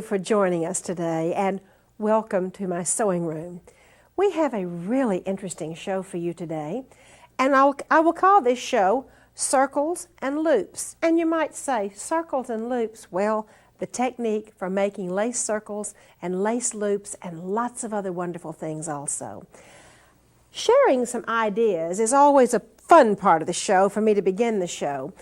for joining us today, and welcome to my sewing room. We have a really interesting show for you today, and I will call this show Circles and Loops. And you might say, circles and loops, well, the technique for making lace circles and lace loops and lots of other wonderful things also. Sharing some ideas is always a fun part of the show for me to begin the show.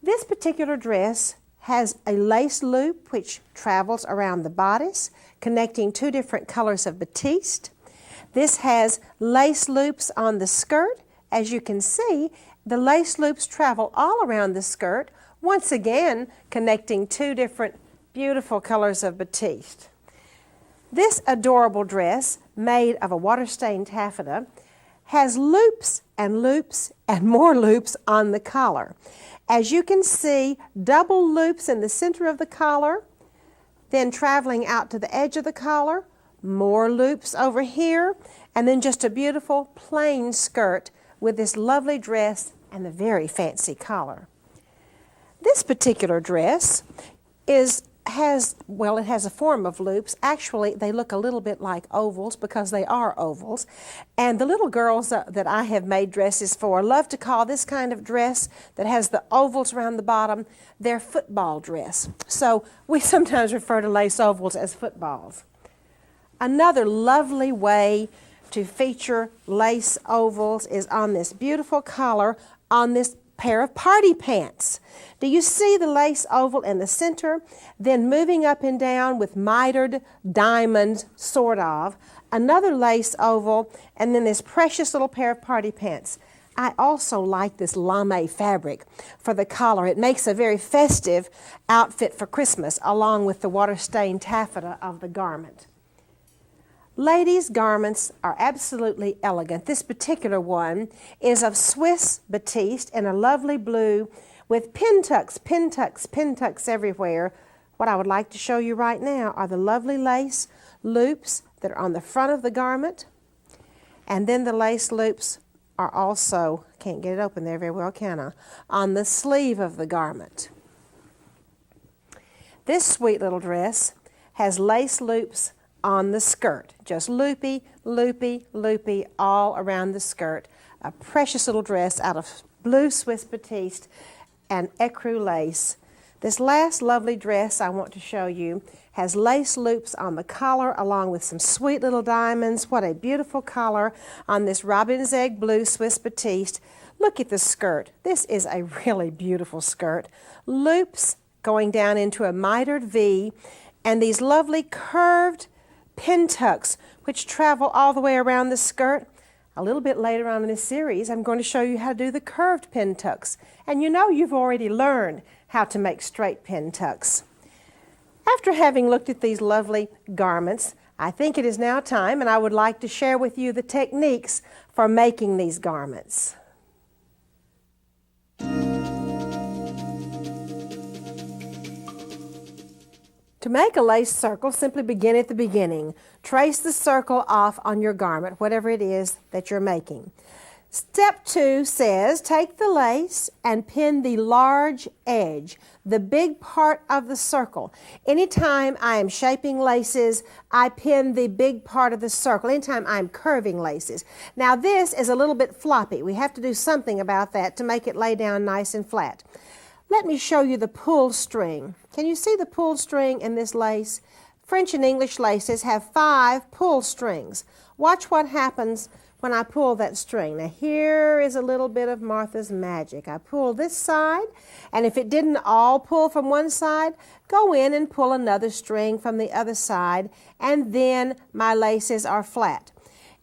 This particular dress has a lace loop which travels around the bodice, connecting two different colors of batiste. This has lace loops on the skirt. As you can see, the lace loops travel all around the skirt, once again connecting two different beautiful colors of batiste. This adorable dress, made of a water-stained taffeta, has loops and loops and more loops on the collar. As you can see, double loops in the center of the collar, then traveling out to the edge of the collar, more loops over here, and then just a beautiful plain skirt with this lovely dress and the very fancy collar. This particular dress has a form of loops. Actually, they look a little bit like ovals because they are ovals. And the little girls that I have made dresses for love to call this kind of dress that has the ovals around the bottom their football dress. So we sometimes refer to lace ovals as footballs. Another lovely way to feature lace ovals is on this beautiful collar on this pair of party pants. Do you see the lace oval in the center? Then moving up and down with mitered diamonds, sort of. Another lace oval, and then this precious little pair of party pants. I also like this lame fabric for the collar. It makes a very festive outfit for Christmas, along with the water-stained taffeta of the garment. Ladies' garments are absolutely elegant. This particular one is of Swiss batiste in a lovely blue with pin tucks everywhere. What I would like to show you right now are the lovely lace loops that are on the front of the garment. And then the lace loops are also, can't get it open there very well, can I? On the sleeve of the garment. This sweet little dress has lace loops on the skirt, just loopy, loopy, loopy all around the skirt. A precious little dress out of blue Swiss batiste and ecru lace. This last lovely dress I want to show you has lace loops on the collar along with some sweet little diamonds. What a beautiful collar on this robin's egg blue Swiss batiste. Look at the skirt. This is a really beautiful skirt. Loops going down into a mitered V, and these lovely curved pin tucks which travel all the way around the skirt. A little bit later on in this series, I'm going to show you how to do the curved pin tucks. And you know you've already learned how to make straight pin tucks. After having looked at these lovely garments, I think it is now time, and I would like to share with you the techniques for making these garments. To make a lace circle, simply begin at the beginning. Trace the circle off on your garment, whatever it is that you're making. Step 2 says, take the lace and pin the large edge, the big part of the circle. Anytime I am shaping laces, I pin the big part of the circle. Anytime I'm curving laces. Now this is a little bit floppy. We have to do something about that to make it lay down nice and flat. Let me show you the pull string. Can you see the pull string in this lace? French and English laces have 5 pull strings. Watch what happens when I pull that string. Now here is a little bit of Martha's magic. I pull this side, and if it didn't all pull from one side, go in and pull another string from the other side, and then my laces are flat.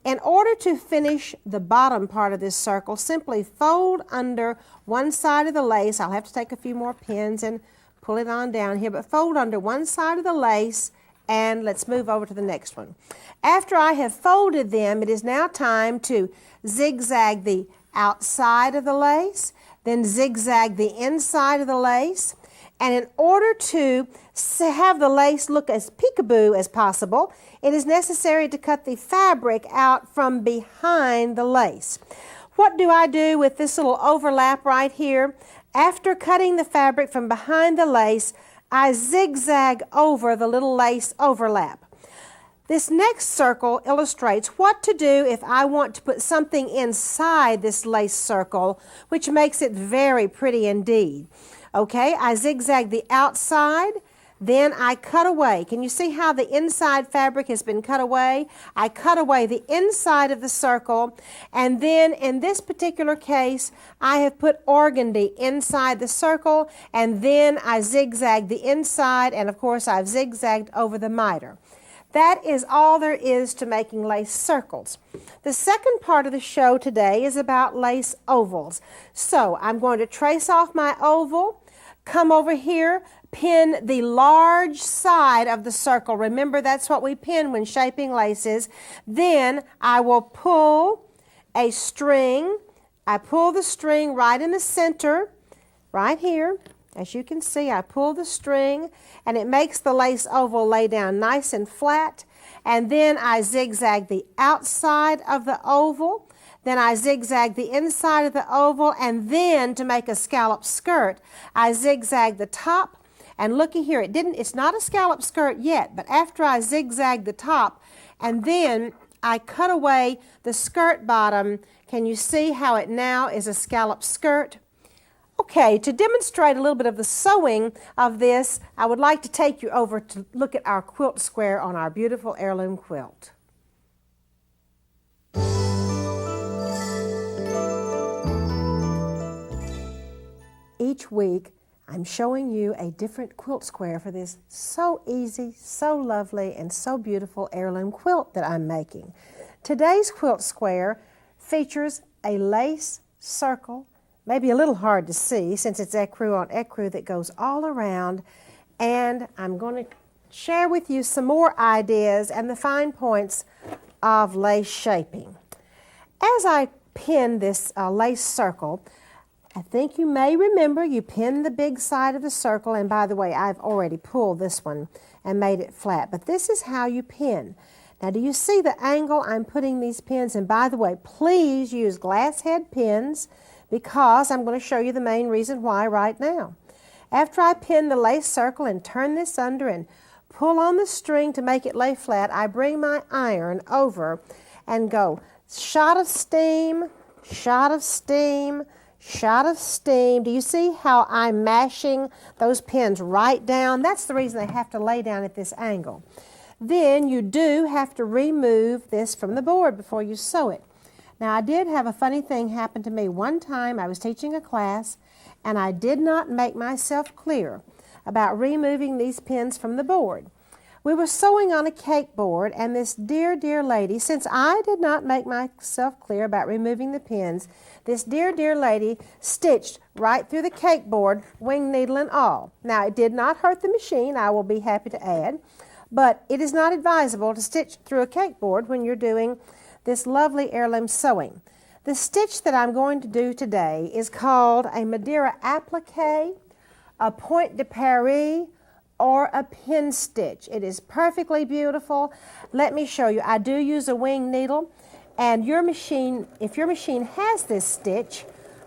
In order to finish the bottom part of this circle, simply fold under one side of the lace. I'll have to take a few more pins and pull it on down here, but fold under one side of the lace, and let's move over to the next one. After I have folded them, it is now time to zigzag the outside of the lace, then zigzag the inside of the lace. And in order to have the lace look as peekaboo as possible, it is necessary to cut the fabric out from behind the lace. What do I do with this little overlap right here? After cutting the fabric from behind the lace, I zigzag over the little lace overlap. This next circle illustrates what to do if I want to put something inside this lace circle, which makes it very pretty indeed. Okay, I zigzag the outside, then I cut away. Can you see how the inside fabric has been cut away? I cut away the inside of the circle, and then in this particular case, I have put organdy inside the circle, and then I zigzag the inside, and of course I've zigzagged over the miter. That is all there is to making lace circles. The second part of the show today is about lace ovals. So I'm going to trace off my oval, come over here, pin the large side of the circle. Remember, that's what we pin when shaping laces. Then I will pull a string. I pull the string right in the center, right here. As you can see, I pull the string, and it makes the lace oval lay down nice and flat. And then I zigzag the outside of the oval. Then I zigzag the inside of the oval, and then to make a scallop skirt, I zigzag the top. And looky here, it's not a scallop skirt yet, but after I zigzag the top, and then I cut away the skirt bottom, can you see how it now is a scallop skirt? Okay, to demonstrate a little bit of the sewing of this, I would like to take you over to look at our quilt square on our beautiful heirloom quilt. Each week, I'm showing you a different quilt square for this so easy, so lovely, and so beautiful heirloom quilt that I'm making. Today's quilt square features a lace circle, maybe a little hard to see since it's ecru on ecru that goes all around, and I'm going to share with you some more ideas and the fine points of lace shaping. As I pin this lace circle, I think you may remember you pin the big side of the circle, and by the way, I've already pulled this one and made it flat, but this is how you pin. Now, do you see the angle I'm putting these pins? And by the way, please use glass head pins, because I'm going to show you the main reason why right now. After I pin the lace circle and turn this under and pull on the string to make it lay flat, I bring my iron over and go shot of steam, shot of steam, shot of steam. Do you see how I'm mashing those pins right down? That's the reason they have to lay down at this angle. Then you do have to remove this from the board before you sew it. Now, I did have a funny thing happen to me. One time I was teaching a class, and I did not make myself clear about removing these pins from the board. We were sewing on a cake board, and this dear, dear lady, since I did not make myself clear about removing the pins, this dear, dear lady stitched right through the cake board, wing needle and all. Now, it did not hurt the machine, I will be happy to add, but it is not advisable to stitch through a cake board when you're doing this lovely heirloom sewing. The stitch that I'm going to do today is called a Madeira applique, a point de Paris, or a pin stitch. It is perfectly beautiful. Let me show you. I do use a wing needle, and your machine, if your machine has this stitch,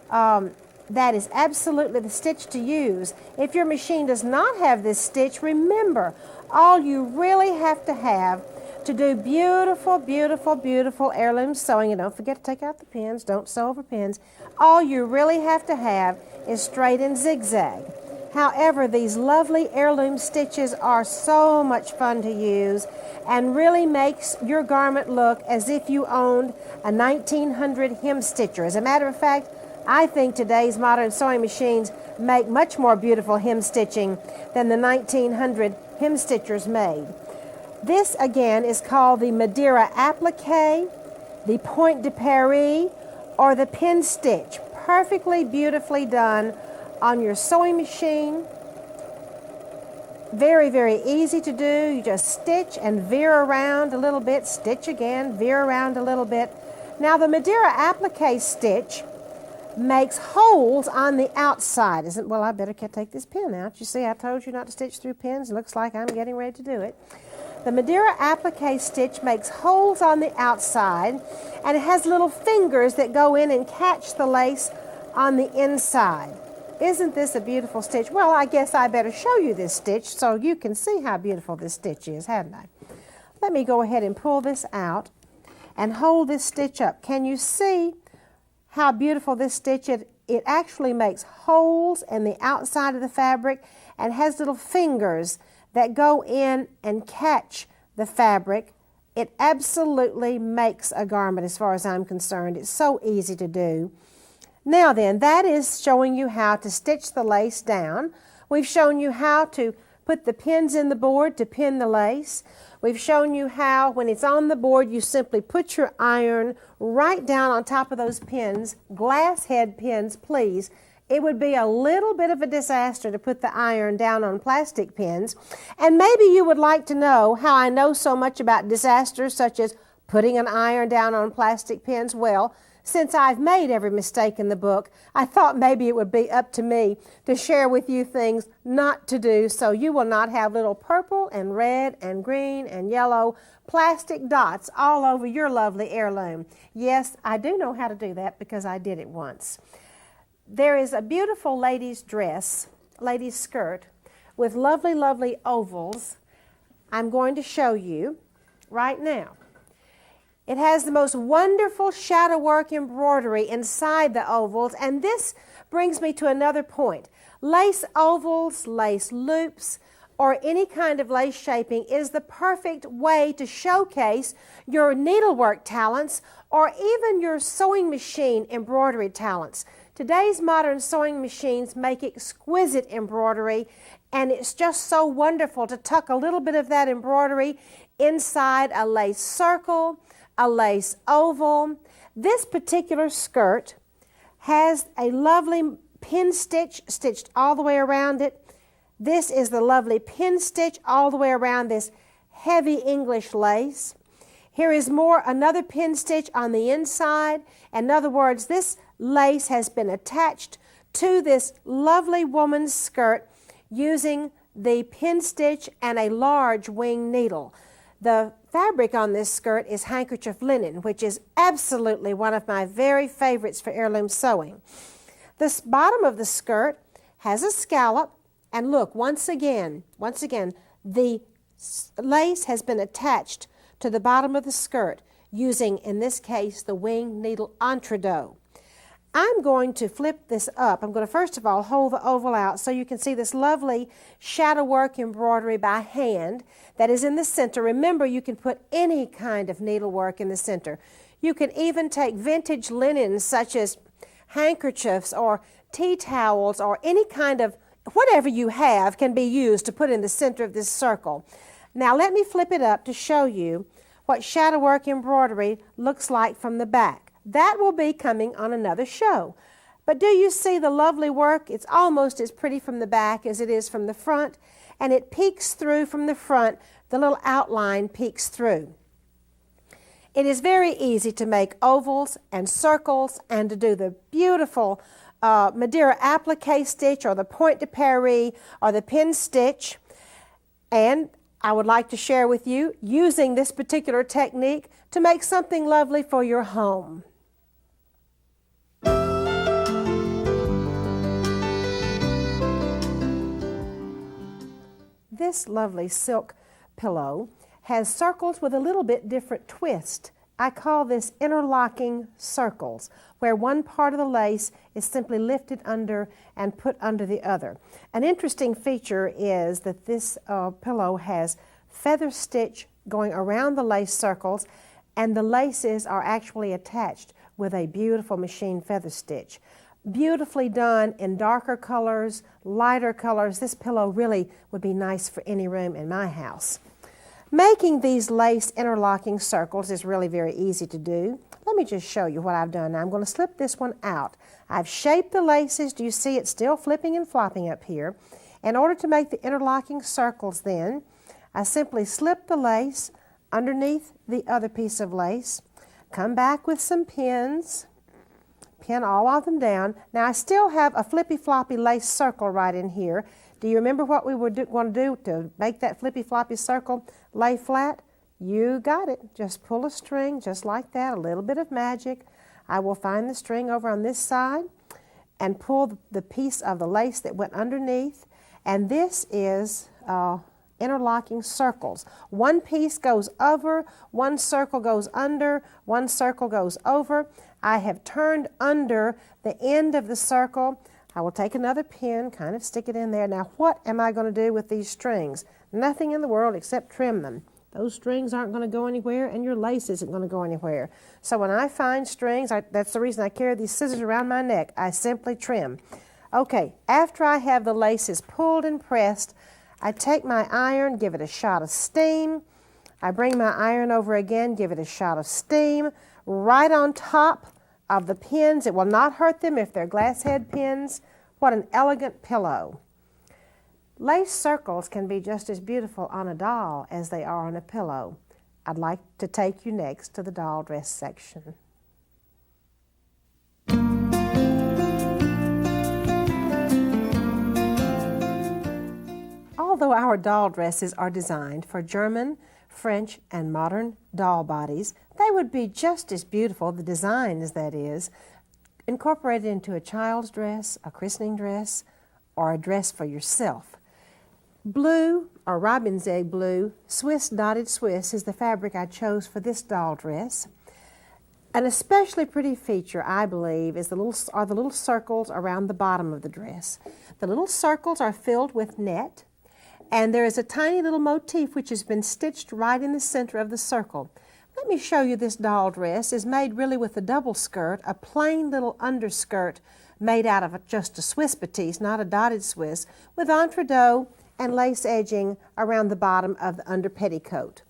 that is absolutely the stitch to use. If your machine does not have this stitch, remember, all you really have to do beautiful, beautiful, beautiful heirloom sewing, and don't forget to take out the pins, don't sew over pins, all you really have to have is straight and zigzag. However, these lovely heirloom stitches are so much fun to use and really makes your garment look as if you owned a 1900 hem stitcher. As a matter of fact, I think today's modern sewing machines make much more beautiful hem stitching than the 1900 hem stitchers made. This again is called the Madeira applique, the point de Paris, or the pin stitch. Perfectly beautifully done on your sewing machine. Very, very easy to do. You just stitch and veer around a little bit, stitch again, veer around a little bit. Now the Madeira applique stitch makes holes on the outside. Well, I better take this pin out. You see, I told you not to stitch through pins. It looks like I'm getting ready to do it. The Madeira applique stitch makes holes on the outside, and it has little fingers that go in and catch the lace on the inside. Isn't this a beautiful stitch? Well, I guess I better show you this stitch so you can see how beautiful this stitch is, hadn't I? Let me go ahead and pull this out and hold this stitch up. Can you see how beautiful this stitch is? It actually makes holes in the outside of the fabric and has little fingers that go in and catch the fabric. It absolutely makes a garment as far as I'm concerned. It's so easy to do. Now then, that is showing you how to stitch the lace down. We've shown you how to put the pins in the board to pin the lace. We've shown you how, when it's on the board, you simply put your iron right down on top of those pins, glass head pins, please. It would be a little bit of a disaster to put the iron down on plastic pins. And maybe you would like to know how I know so much about disasters such as putting an iron down on plastic pins. Well, since I've made every mistake in the book, I thought maybe it would be up to me to share with you things not to do so you will not have little purple and red and green and yellow plastic dots all over your lovely heirloom. Yes, I do know how to do that because I did it once. There is a beautiful lady's dress, lady's skirt, with lovely, lovely ovals I'm going to show you right now. It has the most wonderful shadow work embroidery inside the ovals, and this brings me to another point. Lace ovals, lace loops, or any kind of lace shaping is the perfect way to showcase your needlework talents or even your sewing machine embroidery talents. Today's modern sewing machines make exquisite embroidery, and it's just so wonderful to tuck a little bit of that embroidery inside a lace circle, a lace oval. This particular skirt has a lovely pin stitch stitched all the way around it. This is the lovely pin stitch all the way around this heavy English lace. Here is another pin stitch on the inside. In other words, this lace has been attached to this lovely woman's skirt using the pin stitch and a large wing needle. The fabric on this skirt is handkerchief linen, which is absolutely one of my very favorites for heirloom sewing. The bottom of the skirt has a scallop, and look, once again, the lace has been attached to the bottom of the skirt using, in this case, the wing needle entredot. I'm going to flip this up. I'm going to first of all hold the oval out so you can see this lovely shadow work embroidery by hand that is in the center. Remember, you can put any kind of needlework in the center. You can even take vintage linens such as handkerchiefs or tea towels or any kind of whatever you have can be used to put in the center of this circle. Now let me flip it up to show you what shadow work embroidery looks like from the back. That will be coming on another show. But do you see the lovely work? It's almost as pretty from the back as it is from the front, and it peeks through from the front. The little outline peeks through. It is very easy to make ovals and circles and to do the beautiful Madeira applique stitch or the point de Paris or the pin stitch. And I would like to share with you using this particular technique to make something lovely for your home. This lovely silk pillow has circles with a little bit different twist. I call this interlocking circles, where one part of the lace is simply lifted under and put under the other. An interesting feature is that this pillow has feather stitch going around the lace circles, and the laces are actually attached with a beautiful machine feather stitch. Beautifully done in darker colors, lighter colors. This pillow really would be nice for any room in my house. Making these lace interlocking circles is really very easy to do. Let me just show you what I've done. Now I'm going to slip this one out. I've shaped the laces. Do you see it still flipping and flopping up here? In order to make the interlocking circles then, I simply slip the lace underneath the other piece of lace, come back with some pins, pin all of them down. Now I still have a flippy floppy lace circle right in here. Do you remember what we were going to do to make that flippy floppy circle lay flat? You got it. Just pull a string just like that, a little bit of magic. I will find the string over on this side, and pull the piece of the lace that went underneath. And this is interlocking circles. One piece goes over, one circle goes under, one circle goes over. I have turned under the end of the circle. I will take another pin, kind of stick it in there. Now, what am I going to do with these strings? Nothing in the world except trim them. Those strings aren't going to go anywhere, and your lace isn't going to go anywhere. So when I find strings, that's the reason I carry these scissors around my neck. I simply trim. Okay, after I have the laces pulled and pressed, I take my iron, give it a shot of steam. I bring my iron over again, give it a shot of steam. Right on top of the pins. It will not hurt them if they're glass head pins. What an elegant pillow. Lace circles can be just as beautiful on a doll as they are on a pillow. I'd like to take you next to the doll dress section. Although our doll dresses are designed for German, French, and modern doll bodies, they would be just as beautiful, the designs that is, incorporated into a child's dress, a christening dress, or a dress for yourself. Blue, or robin's egg blue, Swiss dotted Swiss is the fabric I chose for this doll dress. An especially pretty feature, I believe, are the little circles around the bottom of the dress. The little circles are filled with net, and there is a tiny little motif which has been stitched right in the center of the circle. Let me show you this doll dress. It's made really with a double skirt, a plain little underskirt made out of just a Swiss batiste, not a dotted Swiss, with entredot and lace edging around the bottom of the under petticoat.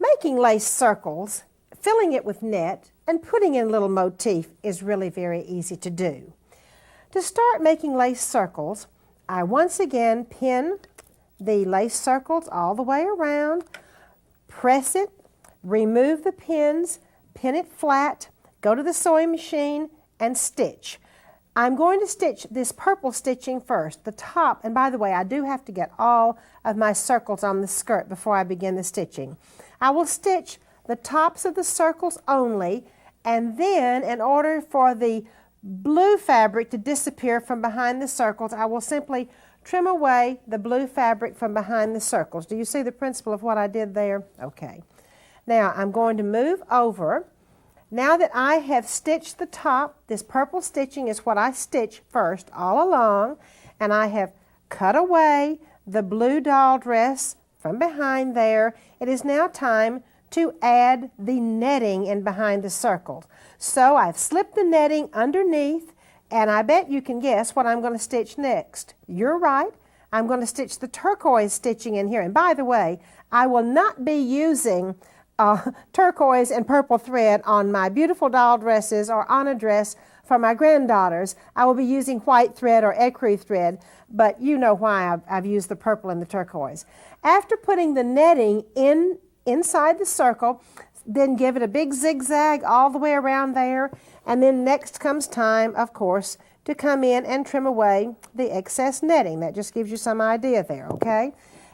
Making lace circles, filling it with net, and putting in a little motif is really very easy to do. To start making lace circles, I once again pin the lace circles all the way around, press it, remove the pins, pin it flat, go to the sewing machine, and stitch. I'm going to stitch this purple stitching first, the top, and by the way, I do have to get all of my circles on the skirt before I begin the stitching. I will stitch the tops of the circles only, and then in order for the blue fabric to disappear from behind the circles, I will simply trim away the blue fabric from behind the circles. Do you see the principle of what I did there? Okay. Now I'm going to move over. Now that I have stitched the top, this purple stitching is what I stitch first all along, and I have cut away the blue doll dress from behind there. It is now time to add the netting in behind the circles. So I've slipped the netting underneath, and I bet you can guess what I'm going to stitch next. You're right. I'm going to stitch the turquoise stitching in here. And by the way, I will not be using turquoise and purple thread on my beautiful doll dresses or on a dress for my granddaughters. I will be using white thread or ecru thread, but you know why I've used the purple and the turquoise. After putting the netting inside the circle, then give it a big zigzag all the way around there, and then next comes time, of course, to come in and trim away the excess netting. That just gives you some idea there, okay?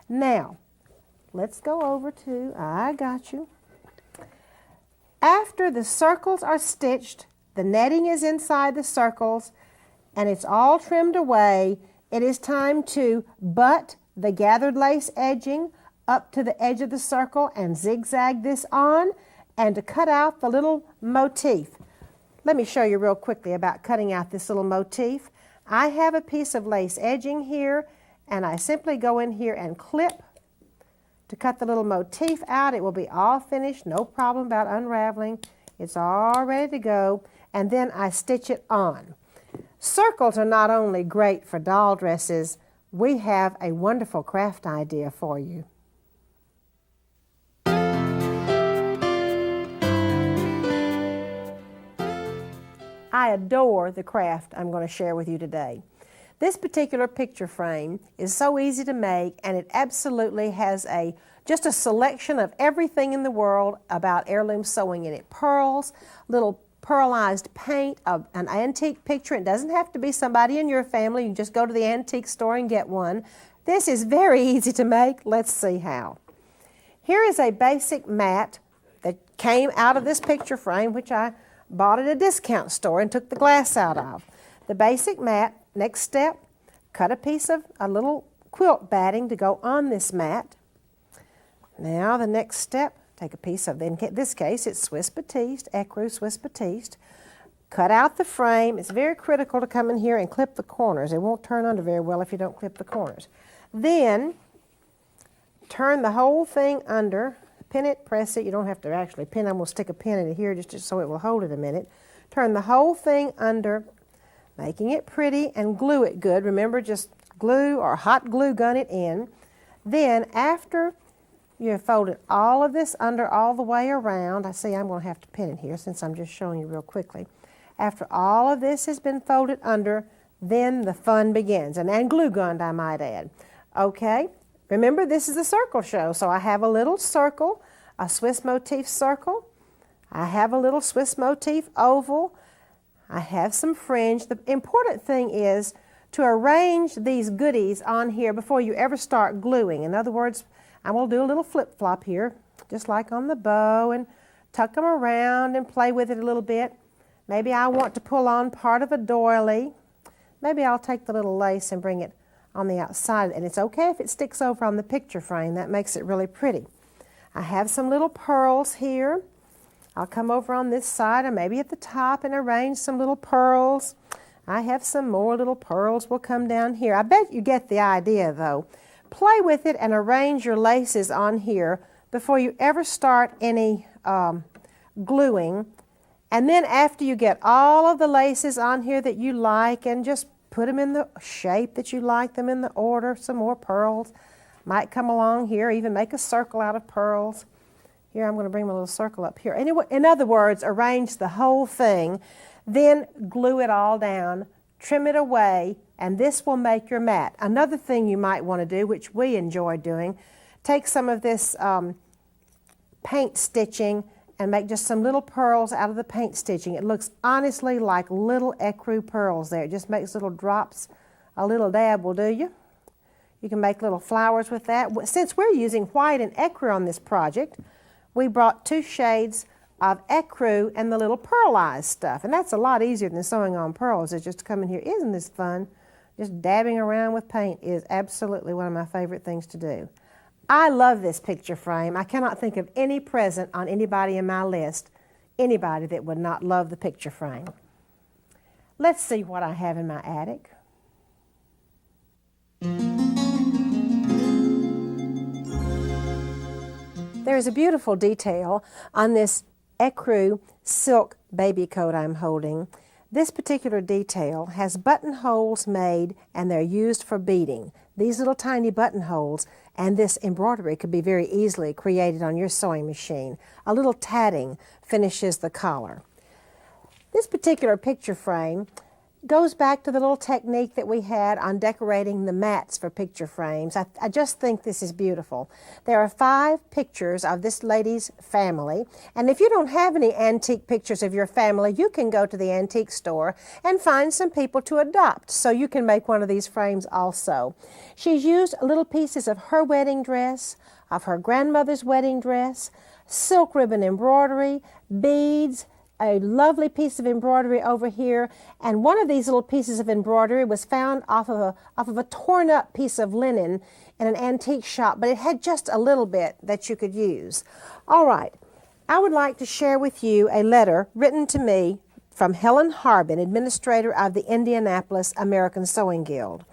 Now, let's go over to, I got you. After the circles are stitched, the netting is inside the circles, and it's all trimmed away, it is time to butt the gathered lace edging up to the edge of the circle and zigzag this on, and to cut out the little motif. Let me show you real quickly about cutting out this little motif. I have a piece of lace edging here, and I simply go in here and clip to cut the little motif out. It will be all finished, no problem about unraveling. It's all ready to go, and then I stitch it on. Circles are not only great for doll dresses, we have a wonderful craft idea for you. I adore the craft I'm going to share with you today. This particular picture frame is so easy to make, and it absolutely has just a selection of everything in the world about heirloom sewing in it. Pearls, little pearlized paint, an antique picture. It doesn't have to be somebody in your family. You can just go to the antique store and get one. This is very easy to make. Let's see how. Here is a basic mat that came out of this picture frame, which I bought at a discount store and took the glass out of. the basic mat. Next step, cut a piece of a little quilt batting to go on this mat. Now the next step, take a piece of, in this case it's Swiss Batiste, Ecru Swiss Batiste. Cut out the frame. It's very critical to come in here and clip the corners. It won't turn under very well if you don't clip the corners. Then turn the whole thing under, pin it, press it. You don't have to actually pin. I'm going to stick a pin in it here just so it will hold it a minute. Turn the whole thing under, making it pretty, and glue it good. Remember, just glue or hot glue gun it in. Then after you have folded all of this under all the way around, I see I'm going to have to pin it here since I'm just showing you real quickly. After all of this has been folded under, then the fun begins, and glue gunned, I might add. Okay, remember this is a circle show, so I have a little circle, a Swiss motif circle. I have a little Swiss motif oval. I have some fringe. The important thing is to arrange these goodies on here before you ever start gluing. In other words, I will do a little flip-flop here, just like on the bow, and tuck them around and play with it a little bit. Maybe I want to pull on part of a doily. Maybe I'll take the little lace and bring it on the outside, and it's okay if it sticks over on the picture frame. That makes it really pretty. I have some little pearls here. I'll come over on this side or maybe at the top and arrange some little pearls. I have some more little pearls will come down here. I bet you get the idea though. Play with it and arrange your laces on here before you ever start any gluing. And then after you get all of the laces on here that you like, and just put them in the shape that you like them, in the order, some more pearls might come along here, even make a circle out of pearls. Here I'm going to bring my little circle up here. Anyway, in other words, arrange the whole thing, then glue it all down, trim it away, and this will make your mat. Another thing you might want to do, which we enjoy doing, take some of this paint stitching and make just some little pearls out of the paint stitching. It looks honestly like little ecru pearls there. It just makes little drops. A little dab will do you. You can make little flowers with that. Since we're using white and ecru on this project, we brought 2 shades of ecru and the little pearlized stuff. And that's a lot easier than sewing on pearls. It's just to come in here. Isn't this fun? Just dabbing around with paint is absolutely one of my favorite things to do. I love this picture frame. I cannot think of any present on anybody in my list, anybody that would not love the picture frame. Let's see what I have in my attic. There's a beautiful detail on this ecru silk baby coat I'm holding. This particular detail has buttonholes made, and they're used for beading. These little tiny buttonholes and this embroidery could be very easily created on your sewing machine. A little tatting finishes the collar. This particular picture frame goes back to the little technique that we had on decorating the mats for picture frames. I just think this is beautiful. There are 5 pictures of this lady's family, and if you don't have any antique pictures of your family, you can go to the antique store and find some people to adopt so you can make one of these frames also. She's used little pieces of her wedding dress, of her grandmother's wedding dress, silk ribbon embroidery, beads, a lovely piece of embroidery over here, and one of these little pieces of embroidery was found off of a torn up piece of linen in an antique shop, but it had just a little bit that you could use. All right, I would like to share with you a letter written to me from Helen Harbin, administrator of the Indianapolis American Sewing Guild.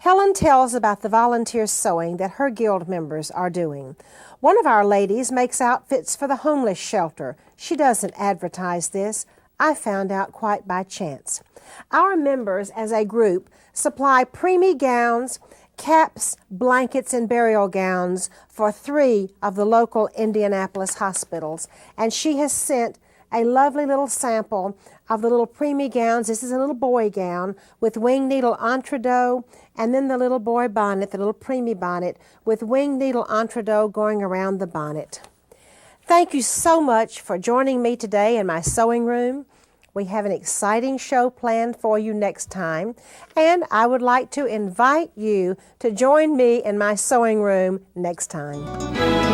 Helen tells about the volunteer sewing that her guild members are doing. One of our ladies makes outfits for the homeless shelter. She doesn't advertise this. I found out quite by chance. Our members as a group supply preemie gowns, caps, blankets, and burial gowns for 3 of the local Indianapolis hospitals. And she has sent a lovely little sample of the little preemie gowns. This is a little boy gown with wing needle entredeaux, and then the little boy bonnet, the little preemie bonnet, with wing needle entredeaux going around the bonnet. Thank you so much for joining me today in my sewing room. We have an exciting show planned for you next time, and I would like to invite you to join me in my sewing room next time.